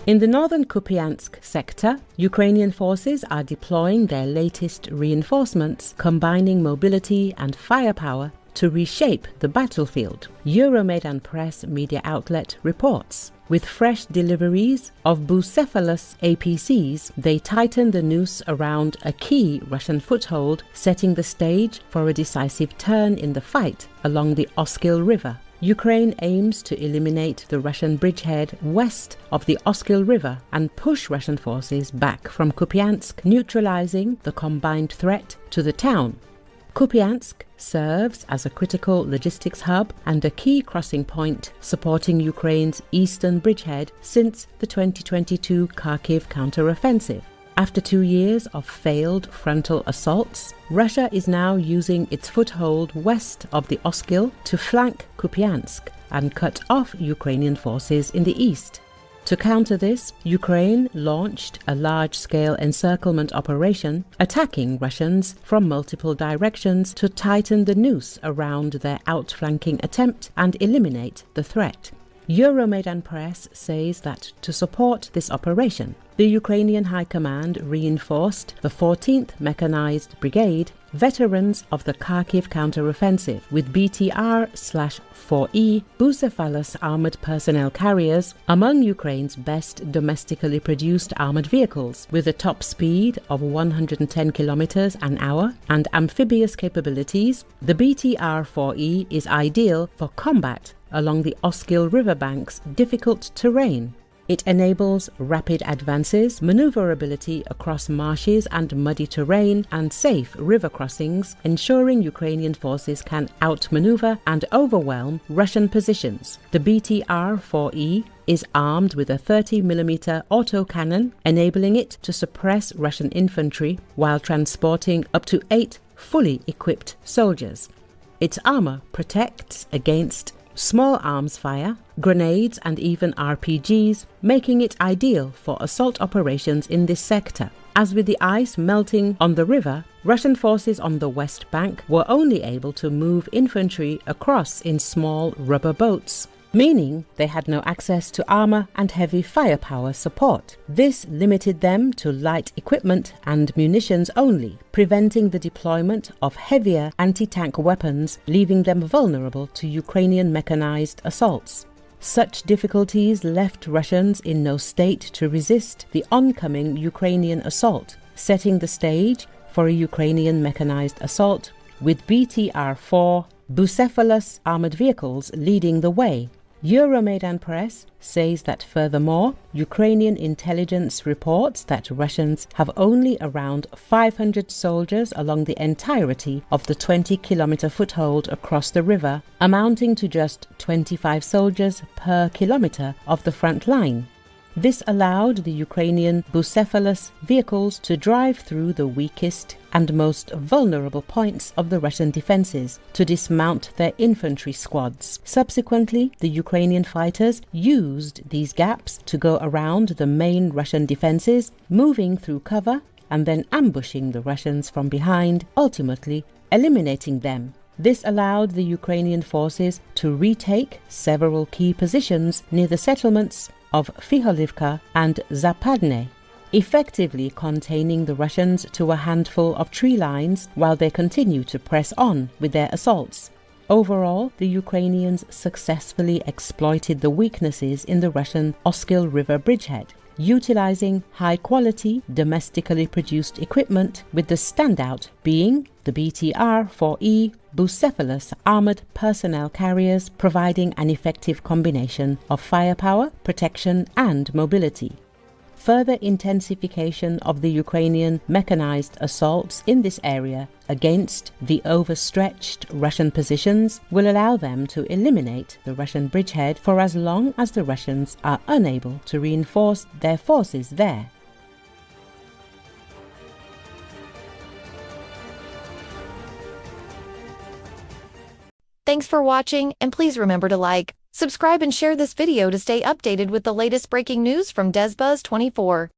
In the northern Kupiansk sector, Ukrainian forces are deploying their latest reinforcements, combining mobility and firepower to reshape the battlefield, Euromaidan Press media outlet reports. With fresh deliveries of Bucephalus APCs, they tighten the noose around a key Russian foothold, setting the stage for a decisive turn in the fight along the Oskil River. Ukraine aims to eliminate the Russian bridgehead west of the Oskil River and push Russian forces back from Kupiansk, neutralizing the combined threat to the town. Kupiansk serves as a critical logistics hub and a key crossing point supporting Ukraine's eastern bridgehead since the 2022 Kharkiv counteroffensive. After 2 years of failed frontal assaults, Russia is now using its foothold west of the Oskil to flank Kupiansk and cut off Ukrainian forces in the east. To counter this, Ukraine launched a large-scale encirclement operation, attacking Russians from multiple directions to tighten the noose around their outflanking attempt and eliminate the threat. Euromaidan Press says that to support this operation, the Ukrainian High Command reinforced the 14th Mechanized Brigade, veterans of the Kharkiv counteroffensive, with BTR/4E Bucephalus armored personnel carriers among Ukraine's best domestically produced armored vehicles, with a top speed of 110 km an hour and amphibious capabilities. The BTR-4E is ideal for combat along the Oskil riverbank's difficult terrain. It enables rapid advances, maneuverability across marshes and muddy terrain, and safe river crossings, ensuring Ukrainian forces can outmaneuver and overwhelm Russian positions. The BTR-4E is armed with a 30mm autocannon, enabling it to suppress Russian infantry while transporting up to 8 fully equipped soldiers. Its armor protects against small arms fire, grenades and even RPGs, making it ideal for assault operations in this sector. As with the ice melting on the river, Russian forces on the west bank were only able to move infantry across in small rubber boats, meaning they had no access to armor and heavy firepower support. This limited them to light equipment and munitions only, preventing the deployment of heavier anti-tank weapons, leaving them vulnerable to Ukrainian mechanized assaults. Such difficulties left Russians in no state to resist the oncoming Ukrainian assault, setting the stage for a Ukrainian mechanized assault, with BTR-4 Bucephalus armored vehicles leading the way. Euromaidan Press says that furthermore, Ukrainian intelligence reports that Russians have only around 500 soldiers along the entirety of the 20-kilometer foothold across the river, amounting to just 25 soldiers per kilometer of the front line. This allowed the Ukrainian Bucephalus vehicles to drive through the weakest and most vulnerable points of the Russian defenses to dismount their infantry squads. Subsequently, the Ukrainian fighters used these gaps to go around the main Russian defenses, moving through cover and then ambushing the Russians from behind, ultimately eliminating them. This allowed the Ukrainian forces to retake several key positions near the settlements of Fiholivka and Zapadne, effectively containing the Russians to a handful of tree lines while they continue to press on with their assaults. Overall, the Ukrainians successfully exploited the weaknesses in the Russian Oskil River bridgehead, utilizing high-quality, domestically produced equipment, with the standout being the BTR-4E Bucephalus armored personnel carriers, providing an effective combination of firepower, protection and mobility. Further intensification of the Ukrainian mechanized assaults in this area against the overstretched Russian positions will allow them to eliminate the Russian bridgehead for as long as the Russians are unable to reinforce their forces there. Thanks for watching, and please remember to like, subscribe and share this video to stay updated with the latest breaking news from DesBuzz24.